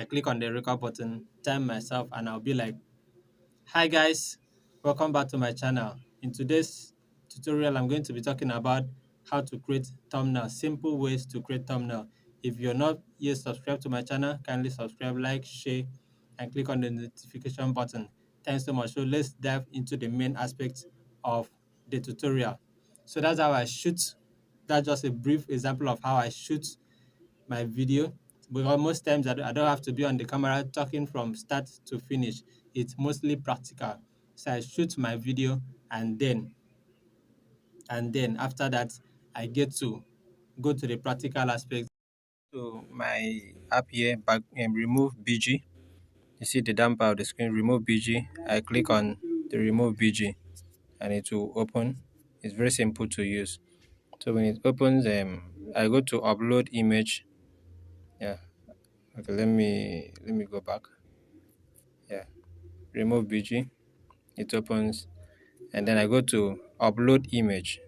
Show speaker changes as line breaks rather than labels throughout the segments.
I click on the record button, time myself, and I'll be like, hi guys, welcome back to my channel. In today's tutorial, I'm going to be talking about how to create thumbnail, simple ways to create thumbnail. If you're not yet subscribed to my channel, kindly subscribe, like, share, and click on the notification button. Thanks so much. So let's dive into the main aspects of the tutorial. So that's how I shoot. That's just a brief example of how I shoot my video, because most times I don't have to be on the camera talking from start to finish. It's mostly practical. So I shoot my video, and then after that I get to go to the practical aspect. So my app here, back and remove BG. You see the down part of the screen, remove BG. I click on the remove BG and it will open. It's very simple to use. So when it opens, I go to upload image. Yeah. Okay, let me go back. Yeah, remove BG. It opens, and then I go to upload image.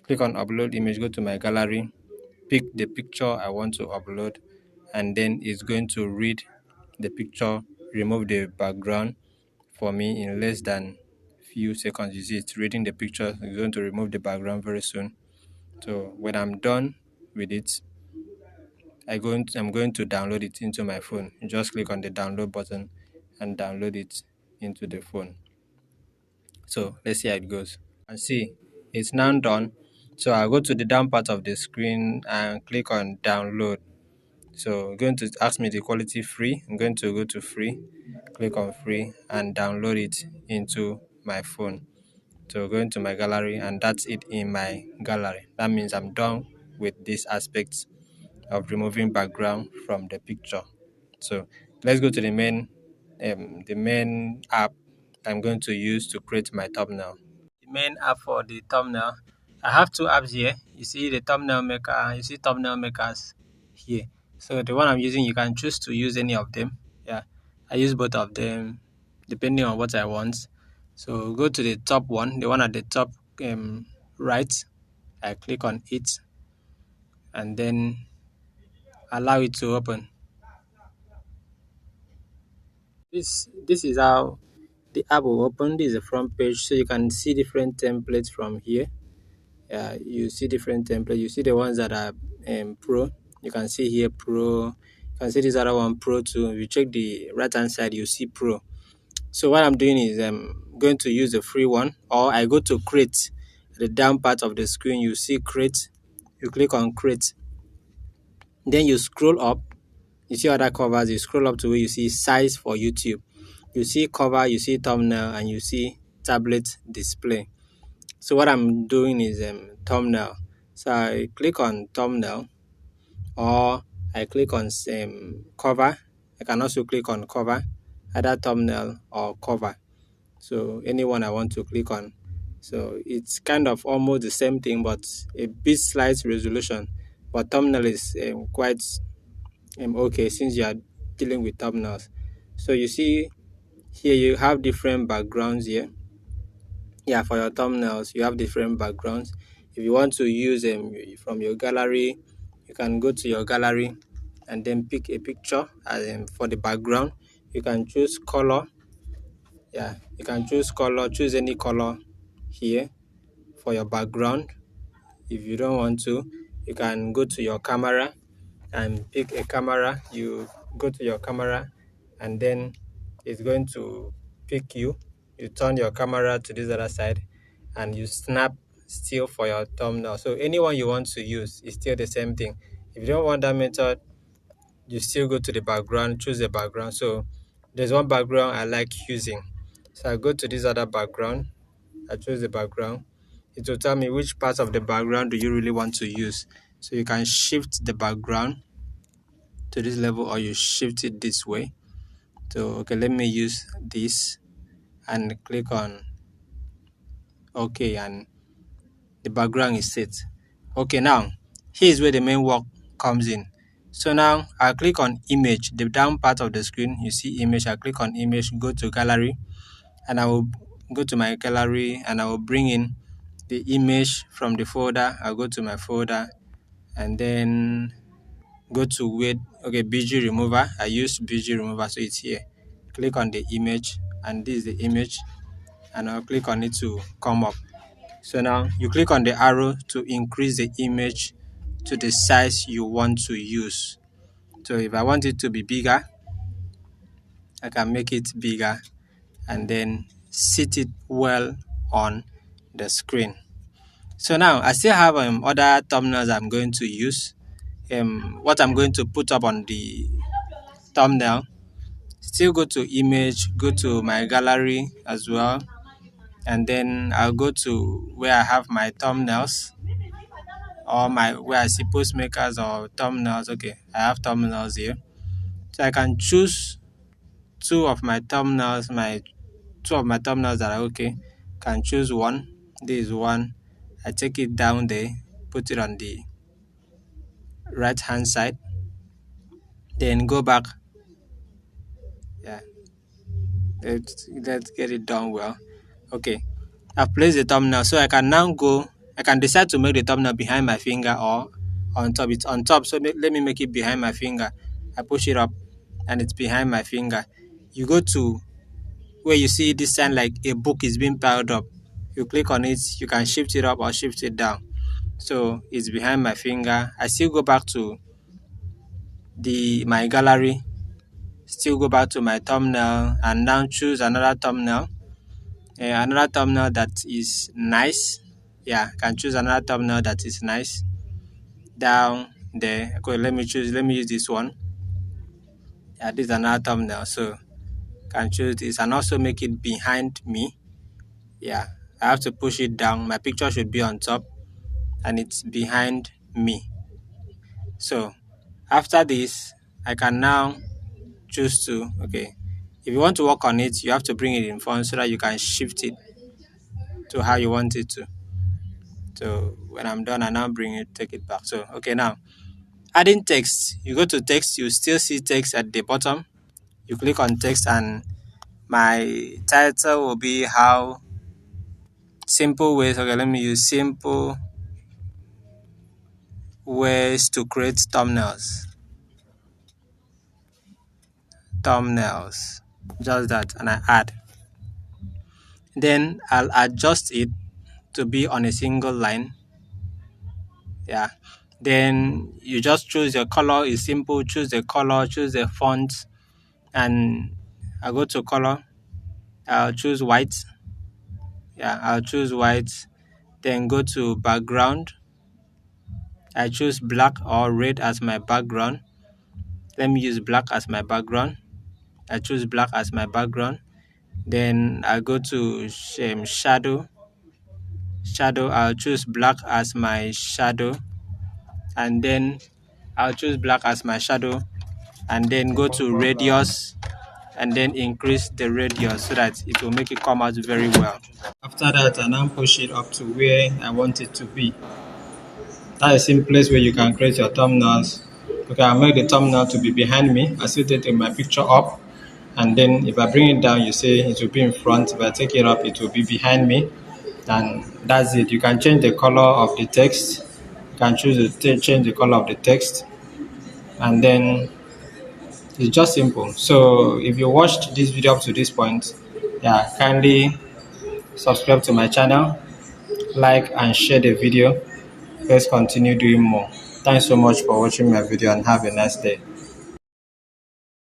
Click on upload image. Go to my gallery, pick the picture I want to upload, and then it's going to read the picture, remove the background for me in less than few seconds. You see, it's reading the picture. It's going to remove the background very soon. So when I'm done with it, I'm going to download it into my phone. You just click on the download button and download it into the phone. So let's see how it goes. And see, it's now done. So I'll go to the down part of the screen and click on download. So going to ask me the quality free. I'm going to go to free, click on free and download it into my phone. So going to my gallery, and that's it in my gallery. That means I'm done with these aspects of removing background from the picture. So let's go to the main app I'm going to use to create my thumbnail. The main app for the thumbnail, I have two apps here. You see the thumbnail maker, you see thumbnail makers here. So the one I'm using, you can choose to use any of them. Yeah, I use both of them depending on what I want. So go to the top one, the one at the top right. I click on it and then allow it to open. This is how the app will open. This is the front page, so you can see different templates from here. You see different templates. You see the ones that are pro. You can see here pro. You can see this other one pro too. If you check the right hand side, you see pro. So what I'm doing is I'm going to use the free one, or I go to create. At the down part of the screen, you see create. You click on create. Then you scroll up. You see other covers. You scroll up to where you see size for YouTube. You see cover, you see thumbnail, and you see tablet display. So what I'm doing is thumbnail. So I click on thumbnail, or I click on cover. I can also click on cover, either thumbnail or cover. So anyone I want to click on. So it's kind of almost the same thing, but a bit slight resolution. But thumbnail is quite okay, since you are dealing with thumbnails. So you see here you have different backgrounds here. Yeah, for your thumbnails you have different backgrounds. If you want to use them from your gallery, you can go to your gallery and then pick a picture. And for the background, you can choose color. Yeah, you can choose color, choose any color here for your background. If you don't want to, you can go to your camera and pick a camera. You go to your camera and then it's going to pick you. You turn your camera to this other side and you snap still for your thumbnail. So anyone you want to use is still the same thing. If you don't want that method, you still go to the background, choose the background. So there's one background I like using. So I go to this other background, I choose the background. It will tell me which part of the background do you really want to use. So you can shift the background to this level, or you shift it this way. So okay, let me use this and click on okay, and the background is set. Okay, now here's where the main work comes in. So now I click on image, the down part of the screen. You see image. I click on image, go to gallery, and I will go to my gallery and I will bring in the image from the folder. I'll go to my folder and then go to where okay, BG remover. I use BG remover, so it's here. Click on the image, and this is the image, and I'll click on it to come up. So now you click on the arrow to increase the image to the size you want to use. So if I want it to be bigger, I can make it bigger and then sit it well on the screen. So now I still have other thumbnails I'm going to use. What I'm going to put up on the thumbnail, still go to image, go to my gallery as well, and then I'll go to where I have my thumbnails, or my where I see post makers or thumbnails. Okay, I have thumbnails here, so I can choose two of my thumbnails, that are okay. Can choose one. This is one. I take it down there, put it on the right hand side, then go back. Yeah, let's get it done well. Okay, I've placed the thumbnail, so I can now go. I can decide to make the thumbnail behind my finger or on top. It's on top, so let me make it behind my finger. I push it up, and it's behind my finger. You go to where you see this sign like a book is being piled up. You click on it. You can shift it up or shift it down. So it's behind my finger. I still go back to my gallery. Still go back to my thumbnail, and now choose another thumbnail. Another thumbnail that is nice. Yeah, can choose another thumbnail that is nice. Down there. Okay, let me use this one. Yeah, this is another thumbnail. So can choose this and also make it behind me. Yeah, I have to push it down. My picture should be on top and it's behind me. So after this, I can now choose to, okay, if you want to work on it, you have to bring it in front so that you can shift it to how you want it to. So when I'm done, I now take it back. So, okay, now adding text, you go to text, you still see text at the bottom. You click on text, and my title will be how simple ways. Okay, let me use simple ways to create thumbnails. Just that, and I add. Then I'll adjust it to be on a single line. Yeah. Then you just choose your color. It's simple. Choose the color, choose the font, and I go to color. I'll choose white. Yeah, I'll choose white. Then go to background. I choose black or red as my background. Let me use black as my background. I choose black as my background. Then I go to shadow. I'll choose black as my shadow. And then I'll choose black as my shadow. And then go to radius. And then increase the radius so that it will make it come out very well. After that, I now push it up to where I want it to be. That is the simplest way you can create your thumbnails. Okay, I'll make the thumbnail to be behind me. I still take my picture up, and then if I bring it down, you see it will be in front. If I take it up, it will be behind me, and that's it. You can change the color of the text. You can choose to change the color of the text, and then it's just simple. So if you watched this video up to this point, yeah, kindly subscribe to my channel, like and share the video. Let's continue doing more. Thanks so much for watching my video, and have a nice day.